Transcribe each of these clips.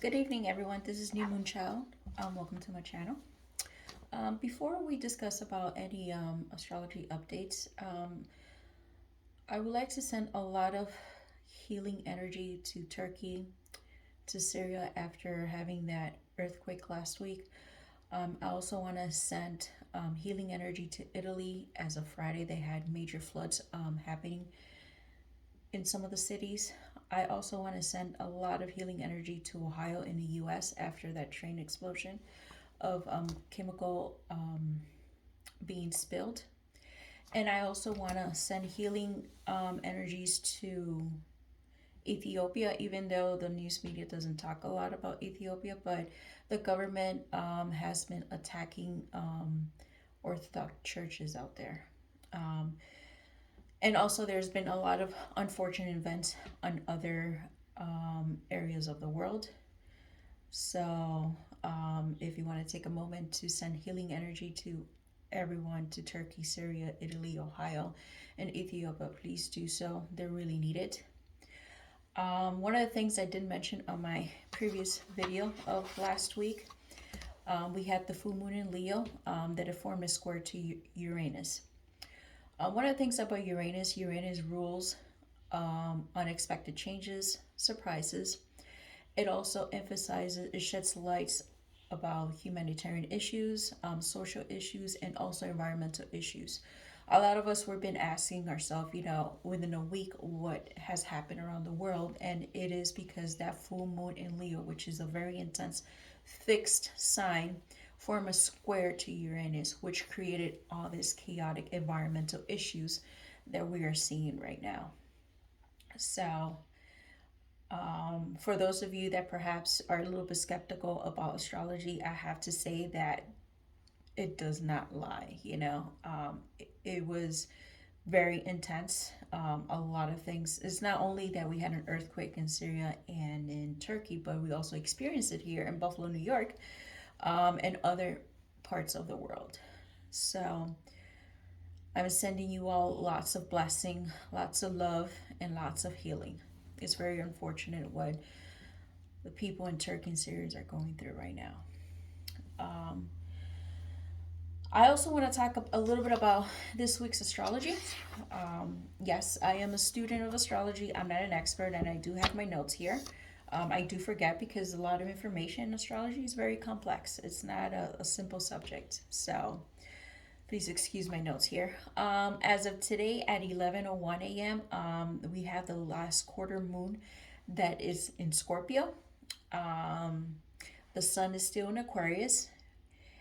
Good evening, everyone. This is New Moon Child. Welcome to my channel. Before we discuss about any astrology updates, I would like to send a lot of healing energy to Turkey, to Syria after having that earthquake last week. I also want to send healing energy to Italy. As of Friday, they had major floods happening in some of the cities. I also want to send a lot of healing energy to Ohio in the US after that train explosion of chemical being spilled. And I also want to send healing energies to Ethiopia, even though the news media doesn't talk a lot about Ethiopia, but the government has been attacking Orthodox churches out there. Um, and also, there's been a lot of unfortunate events on other areas of the world. So, if you want to take a moment to send healing energy to everyone, to Turkey, Syria, Italy, Ohio, and Ethiopia, please do so. They're really needed. One of the things I did mention on my previous video of last week, we had the full moon in Leo that had formed a square to Uranus. One of the things about Uranus rules unexpected changes, surprises. It also emphasizes, it sheds lights about humanitarian issues, social issues, and also environmental issues. A lot of us we've been asking ourselves, within a week, what has happened around the world, and it is because that full moon in Leo, which is a very intense fixed sign, form a square to Uranus, which created all these chaotic environmental issues that we are seeing right now. So, for those of you that perhaps are a little bit skeptical about astrology, I have to say that it does not lie. It was very intense. A lot of things. It's not only that we had an earthquake in Syria and in Turkey, but we also experienced it here in Buffalo, New York, and other parts of the world. So I'm sending you all lots of blessing, lots of love, and lots of healing. It's very unfortunate what the people in Turkey and Syria are going through right now. Um, I also want to talk a little bit about this week's astrology. Yes, I am a student of astrology. I'm not an expert, and I do have my notes here. I do forget because a lot of information in astrology is very complex. It's not a simple subject. So please excuse my notes here. As of today at 11:01 a.m., we have the last quarter moon that is in Scorpio. Um, the sun is still in Aquarius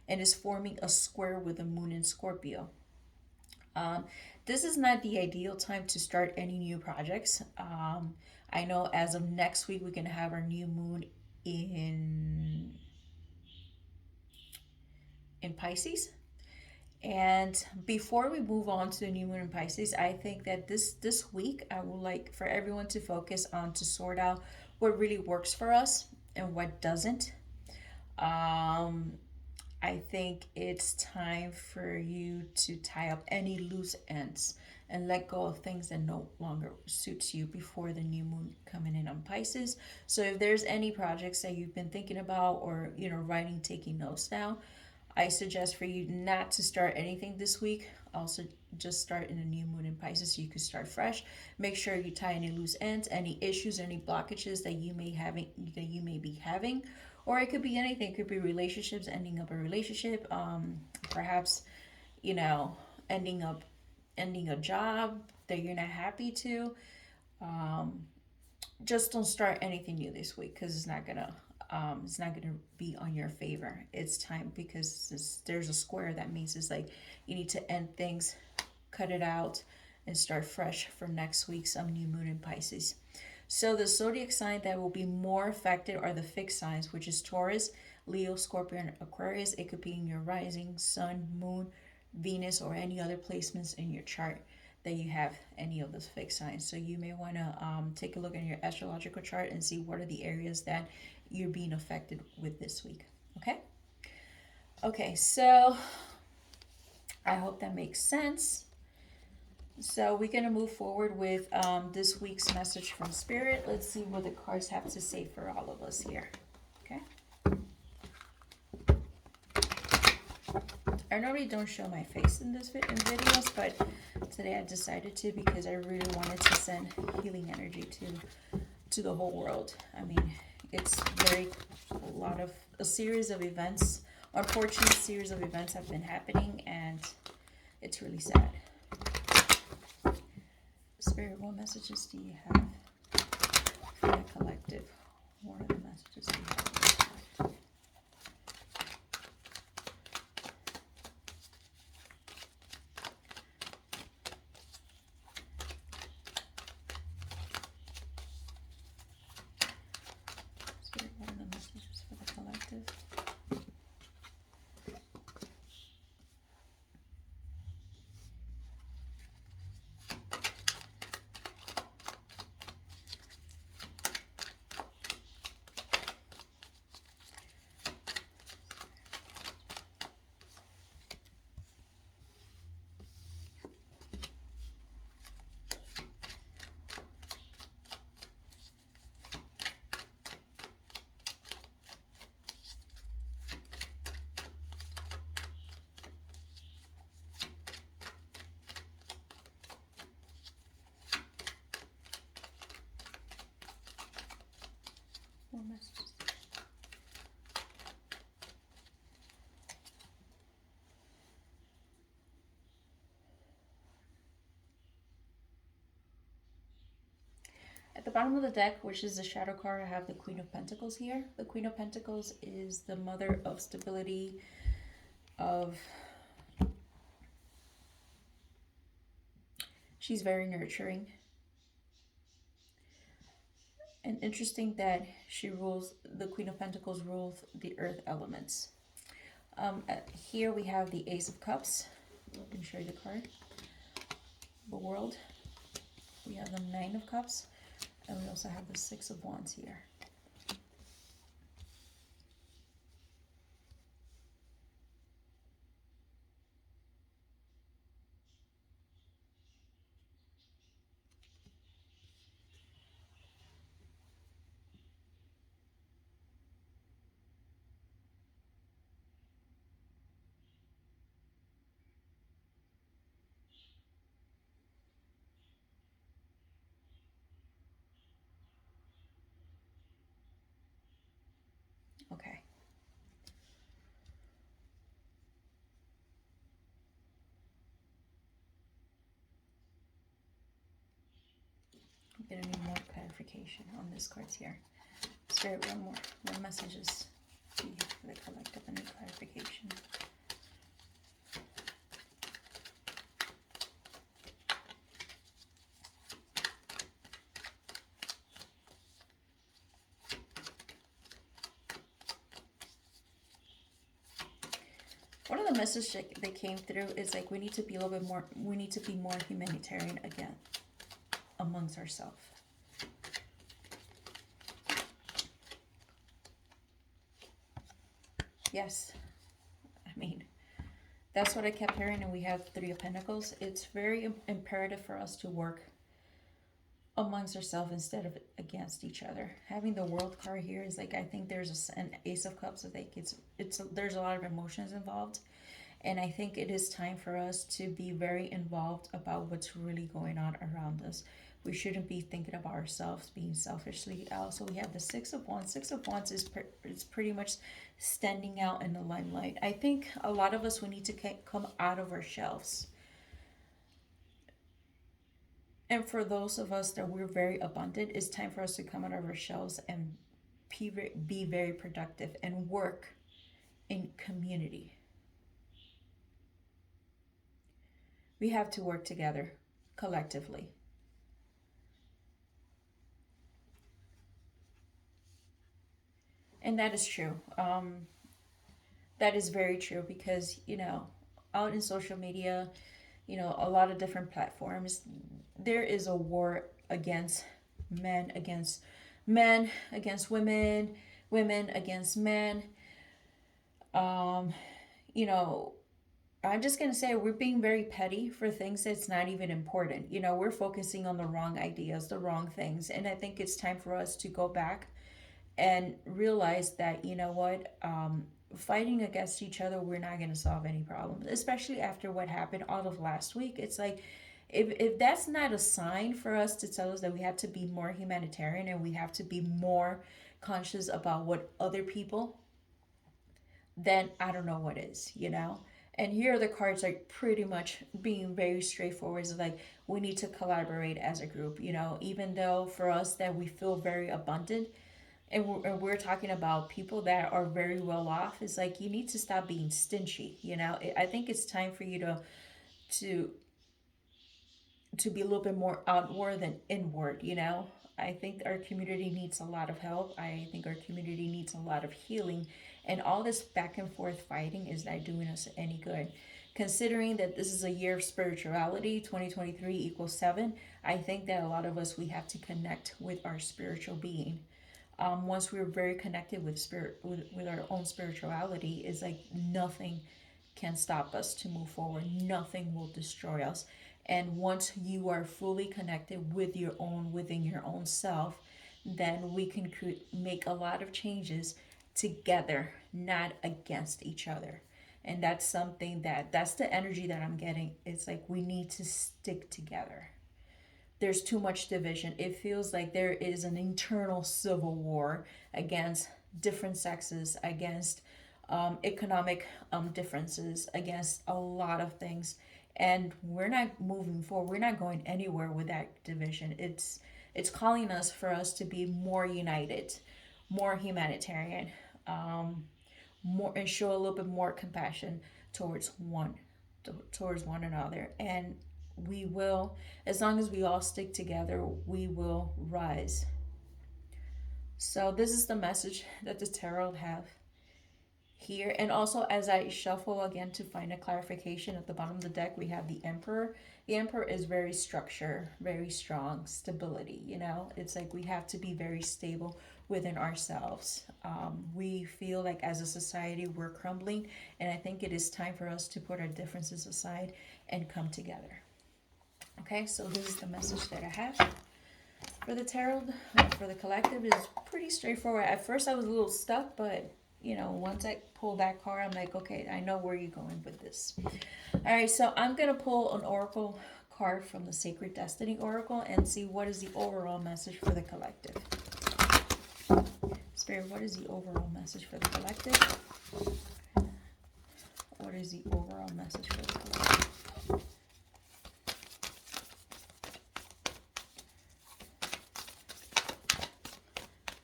and is forming a square with the moon in Scorpio. Um, this is not the ideal time to start any new projects. I know as of next week, we can have our new moon in in Pisces. And before we move on to the new moon in Pisces, I think that this week I would like for everyone to focus on to sort out what really works for us and what doesn't. Um, I think it's time for you to tie up any loose ends and let go of things that no longer suits you before the new moon coming in on Pisces. So if there's any projects that you've been thinking about or writing, taking notes down, I suggest for you not to start anything this week. Also, just start in a new moon in Pisces so you can start fresh. Make sure you tie any loose ends, any issues, any blockages that you may be having, or it could be anything. It could be relationships, ending up a relationship. Perhaps you know ending a job that you're not happy to. Um, just don't start anything new this week because it's not gonna be on your favor. It's time because there's a square that means it's like you need to end things, cut it out, and start fresh for next week's new moon in Pisces. So the zodiac sign that will be more affected are the fixed signs, which is Taurus, Leo, Scorpio, and Aquarius. It could be in your rising, sun, moon, Venus, or any other placements in your chart that you have any of those fixed signs. So you may want to take a look at your astrological chart and see what are the areas that you're being affected with this week. Okay? Okay, so I hope that makes sense. So we're going to move forward with this week's message from Spirit. Let's see what the cards have to say for all of us here. Okay. I normally don't show my face in in videos, but today I decided to because I really wanted to send healing energy to the whole world. I mean, it's a series of events, unfortunate series of events have been happening, and it's really sad. Spirit, what messages do you have for the collective? What are the messages do you have for the collective? Spirit, what are the messages for the collective? What messages? At the bottom of the deck, which is the shadow card, I have the Queen of Pentacles here. The Queen of Pentacles is the mother of stability, of... She's very nurturing. And interesting that the Queen of Pentacles rules the earth elements. Here we have the Ace of Cups. I can show you the card. The World. We have the Nine of Cups. And we also have the Six of Wands here. Okay. I'm going to need more clarification on this cards here. Spirit, one more. What messages do you have for the collective? Any clarification? One of the messages that came through is like we need to be a little bit more, we need to be more humanitarian again amongst ourselves. Yes. I mean, that's what I kept hearing, and we have Three of Pentacles. It's very imperative for us to work amongst ourselves instead of against each other. Having the World card here is like, I think there's an Ace of Cups. I think there's a lot of emotions involved, and I think it is time for us to be very involved about what's really going on around us. We shouldn't be thinking about ourselves, being selfishly. Also, we have the Six of Wands. Six of Wands is pretty much standing out in the limelight. I think a lot of us, we need to come out of our shelves. And for those of us that we're very abundant, it's time for us to come out of our shells and be very productive and work in community. We have to work together collectively. And that is true. That is very true because, out in social media, a lot of different platforms, there is a war against against men, against women, women against men. You know, I'm just going to say we're being very petty for things that's not even important. We're focusing on the wrong ideas, the wrong things. And I think it's time for us to go back and realize that, you know what, fighting against each other, we're not going to solve any problems, especially after what happened all of last week. It's like, if that's not a sign for us to tell us that we have to be more humanitarian and we have to be more conscious about what other people, then I don't know what is, you know? And here the cards are pretty much being very straightforward. It's like we need to collaborate as a group, you know, even though for us that we feel very abundant, and we're talking about people that are very well off. It's like you need to stop being stingy, you know? I think it's time for you to to be a little bit more outward than inward, you know? I think our community needs a lot of help. I think our community needs a lot of healing. And all this back and forth fighting is not doing us any good. Considering that this is a year of spirituality, 2023 equals 7, I think that a lot of us, we have to connect with our spiritual being. Once we're very connected with spirit, with our own spirituality, is like nothing can stop us to move forward. Nothing will destroy us. And once you are fully connected with your own, within your own self, then we can make a lot of changes together, not against each other. And that's something that's the energy that I'm getting. It's like we need to stick together. There's too much division. It feels like there is an internal civil war against different sexes, against economic differences, against a lot of things. And we're not moving forward. We're not going anywhere with that division. It's calling us for us to be more united, more humanitarian, more, and show a little bit more compassion towards one another. And we will, as long as we all stick together, we will rise. So this is the message that the tarot have here. And also, as I shuffle again to find a clarification, at the bottom of the deck we have the Emperor. The Emperor is very structure, very strong stability, you know. It's like we have to be very stable within ourselves. We feel like as a society we're crumbling, and I think it is time for us to put our differences aside and come together. Okay, so this is the message that I have for the tarot. For the collective is pretty straightforward. At first I was a little stuck, but you know, once I pull that card, I'm like, okay, I know where you're going with this. All right, so I'm gonna pull an oracle card from the Sacred Destiny Oracle and see what is the overall message for the collective. Spirit, what is the overall message for the collective? What is the overall message for the collective?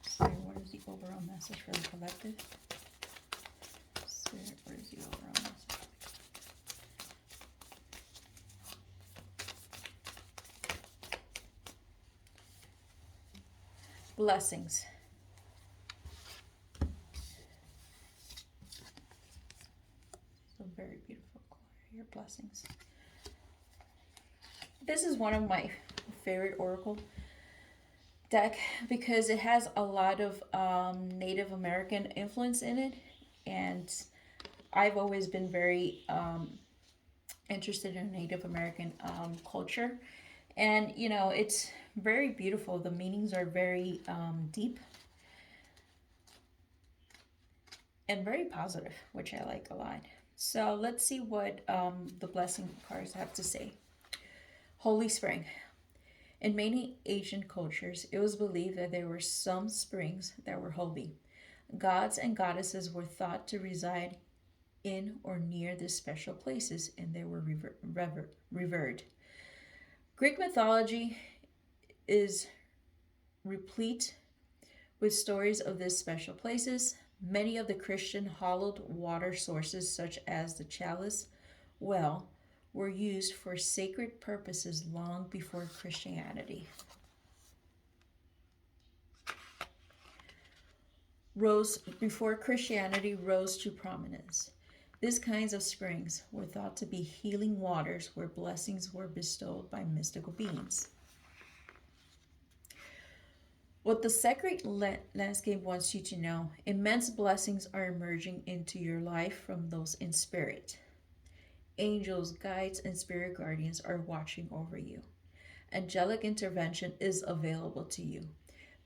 Spirit, what is the overall message for the collective? Spirit, what is the overall message? Blessings. So very beautiful card here. Blessings. This is one of my favorite oracle deck because it has a lot of Native American influence in it, and I've always been very interested in Native American culture, and you know, it's very beautiful. The meanings are very deep and very positive, which I like a lot. So let's see what the blessing cards have to say. Holy Spring. In many Asian cultures, it was believed that there were some springs that were holy. Gods and goddesses were thought to reside in or near these special places, and they were revered. Greek mythology is replete with stories of these special places. Many of the Christian hallowed water sources, such as the chalice well, were used for sacred purposes long before Christianity rose to prominence. These kinds of springs were thought to be healing waters where blessings were bestowed by mystical beings. What the sacred landscape wants you to know: immense blessings are emerging into your life from those in spirit. Angels, guides, and spirit guardians are watching over you. Angelic intervention is available to you.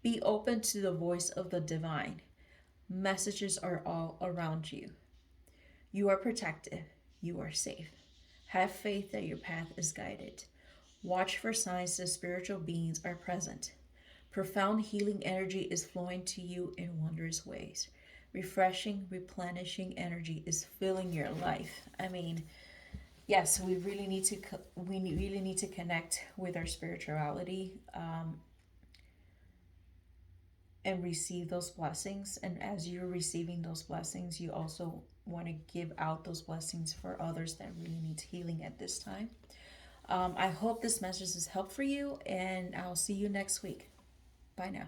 Be open to the voice of the divine. Messages are all around you. You are protected. You are safe. Have faith that your path is guided. Watch for signs that spiritual beings are present. Profound healing energy is flowing to you in wondrous ways. Refreshing, replenishing energy is filling your life. I mean, yes, we really need to connect with our spirituality, and receive those blessings. And as you're receiving those blessings, you also want to give out those blessings for others that really need healing at this time. I hope this message has helped for you, and I'll see you next week. Bye now.